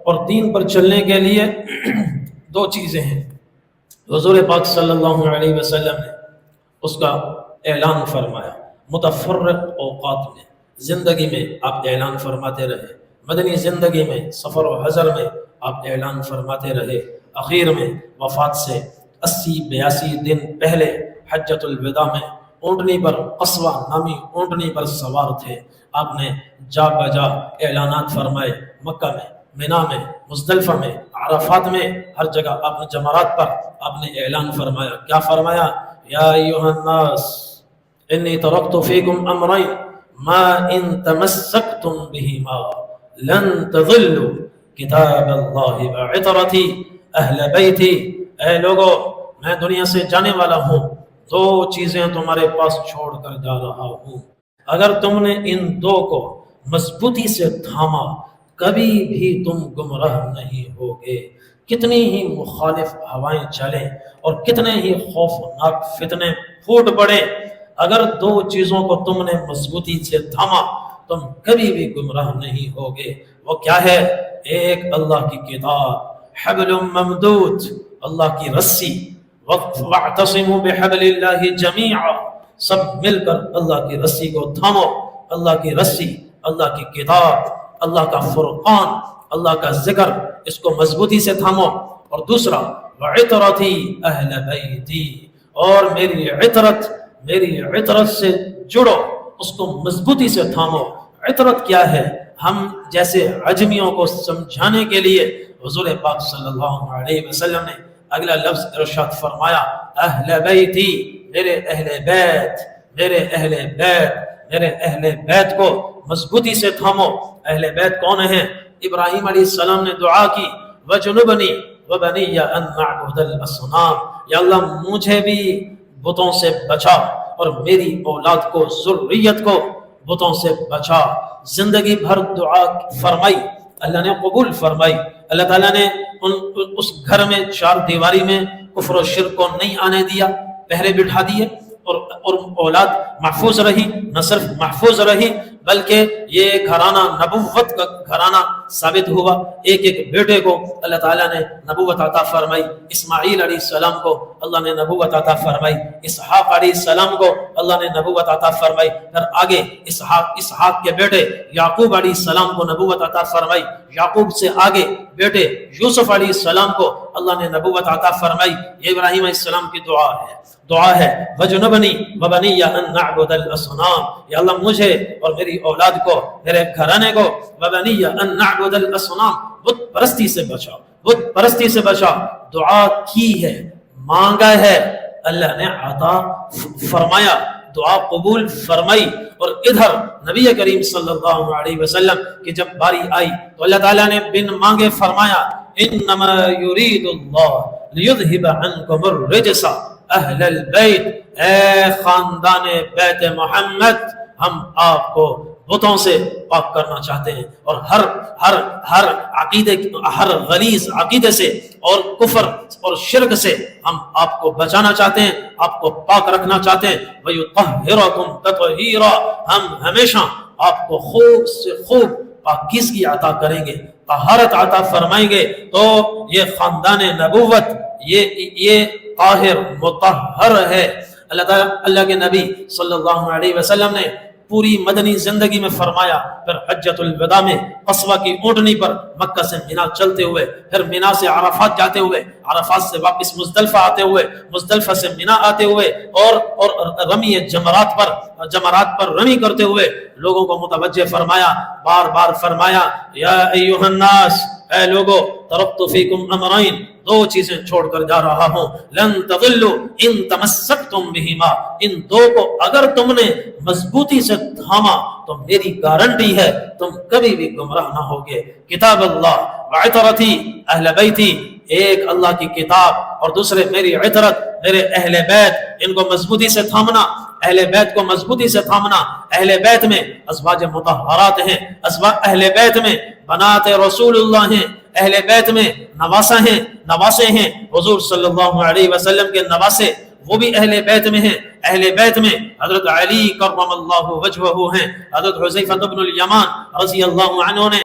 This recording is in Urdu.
اور دین پر چلنے کے لیے دو چیزیں ہیں۔ حضور پاک صلی اللہ علیہ وسلم نے اس کا اعلان فرمایا متفرق اوقات میں، زندگی میں آپ اعلان فرماتے رہے، مدنی زندگی میں سفر و حضر میں آپ اعلان فرماتے رہے، اخیر میں وفات سے 80-82 دن پہلے حجۃ الوداع میں اونٹنی پر، قصوہ نامی اونٹنی پر سوار تھے، آپ نے جا بجا اعلانات فرمائے، مکہ میں، مینا میں، مزدلفہ میں، عرفات میں، ہر جگہ آپ نے جمرات پر آپ نے اعلان فرمایا۔ کیا فرمایا؟ یا ایھا الناس انی ترکت فیکم امرین ما ان تمسکتم بہما لن تضلوا کتاب اللہ وعطرتی اہل بیتی۔ اے لوگو، میں دنیا سے جانے والا ہوں، دو چیزیں تمہارے پاس چھوڑ کر جا رہا ہوں، اگر تم نے ان دو کو مضبوطی سے تھاما کبھی بھی تم گمراہ نہیں ہوگے۔ کتنی ہی مخالف ہوائیں چلیں اور کتنے ہی خوفناک فتنے پھوٹ پڑے، اگر دو چیزوں کو تم نے مضبوطی سے تھاما تم کبھی بھی گمراہ نہیں ہوگے۔ وہ کیا ہے؟ ایک اللہ کی کتاب، حبل ممدود، اللہ کی رسی، وَاعْتَصِمُوا بِحَبْلِ اللَّهِ جَمِيعًا، سب مل کر اللہ کی رسی کو تھامو۔ اللہ کی رسی، اللہ کی کتاب، اللہ کا فرقان، اللہ کا ذکر، اس کو مضبوطی سے تھامو۔ اور دوسرا وعطرتی اہل بیتی، اور میری عطرت سے جڑو، اس کو مضبوطی سے تھامو۔ عطرت کیا ہے؟ ہم جیسے عجمیوں کو سمجھانے کے لیے حضور پاک صلی اللہ علیہ وسلم نے اگلا لفظ ارشاد فرمایا، اہل بیتی، میرے اہل بیت، میرے اہل بیت، میرے اہل بیت کو مضبوطی سے تھامو۔ اہل بیت کون ہیں؟ ابراہیم علیہ السلام نے دعا کی، وجنبنی وبنی ان نعبد الاصنام، یا اللہ مجھے بھی بتوں سے بچا اور میری اولاد کو، ذریت کو بتوں سے بچا۔ زندگی بھر دعا فرمائی، اللہ نے قبول فرمائی۔ اللہ تعالیٰ نے اس گھر میں چار دیواری میں کفر و شرک کو نہیں آنے دیا، پہرے بٹھا دیے، اور اولاد محفوظ رہی، نہ صرف محفوظ رہی بلکہ یہ گھرانہ نبوت کا گھرانہ ثابت ہوا۔ ایک ایک بیٹے کو اللہ تعالیٰ نے نبوت عطا فرمائی۔ اسماعیل علیہ السلام کو اللہ نے نبوت عطا فرمائی، اسحاق علیہ السلام کو اللہ نے نبوت عطا فرمائی، پھر آگے اسحاق کے بیٹے یعقوب علیہ السلام کو نبوت عطا فرمائی، یعقوب سے آگے بیٹے یوسف علیہ السلام کو اللہ نے نبوت عطا فرمائی۔ یہ ابراہیم علیہ السلام کی دعا ہے وجنبنی وبنی ان نعبد الاصنام، یا اللہ مجھے اور میری اولاد کو، میرے گھرانے کو، وبنی ان نعبد الاصنام، بت پرستی سے بچا، بت پرستی سے بچا۔ دعا کی ہے، مانگا ہے، اللہ نے عطا فرمایا، دعا قبول فرمائی۔ اور ادھر نبی کریم صلی اللہ علیہ وسلم کی جب باری آئی تو اللہ تعالیٰ نے بن مانگے فرمایا، انما یرید اللہ لیذہب عنکم الرجس اہل البیت، اے خاندان بیت محمد، ہم آپ کو بتوں سے پاک کرنا چاہتے ہیں، اور ہر عقیدے، ہر غلیظ عقیدے سے اور کفر اور شرک سے ہم آپ کو بچانا چاہتے ہیں، آپ کو پاک رکھنا چاہتے ہیں۔ وَيُطَهِّرَكُمْ تَطْهِيرًا، ہم ہمیشہ آپ کو خوب سے خوب پاکیزگی عطا کریں گے، طہارت عطا فرمائیں گے۔ تو یہ خاندان نبوت، یہ طاہر مطہر ہے۔ اللہ کے نبی صلی اللہ علیہ وسلم نے پوری مدنی زندگی میں فرمایا، پھر حجۃ الوداع میں قصوہ کی اونٹنی پر مکہ سے مینا چلتے ہوئے، پھر مینا سے عرفات جاتے ہوئے، عرفات سے واپس مزدلفہ آتے ہوئے، مزدلفہ سے مینا آتے ہوئے، اور رمی جمرات پر رمی کرتے ہوئے لوگوں کو متوجہ فرمایا، بار بار فرمایا، یا ایھا الناس، اے لوگو، ترکت فیکم امرین، دو چیزیں چھوڑ کر جا رہا ہوں، لن تضلوا ان تمسکتم بہما، ان دو کو اگر تم نے مضبوطی سے تھاما تو میری گارنٹی ہے تم کبھی بھی گمراہ نہ ہوگے۔ کتاب اللہ وعطرتی اہل بیتی، ایک اللہ کی کتاب اور دوسرے میری عطرت، میرے اہل بیت، ان کو مضبوطی سے تھامنا، اہل بیت کو مضبوطی سے تھامنا۔ اہل بیت میں ازواج مطہرات ہیں، اہل بیت میں بنات رسول اللہ ہیں، اہل بیت میں نواسے ہیں حضور صلی اللہ علیہ وسلم کے نواسے، وہ بھی اہل بیت میں ہیں۔ اہل بیت میں حضرت علی کرم اللہ وجہہ ہیں، حضرت حذیفہ بن الیمان رضی اللہ عنہ نے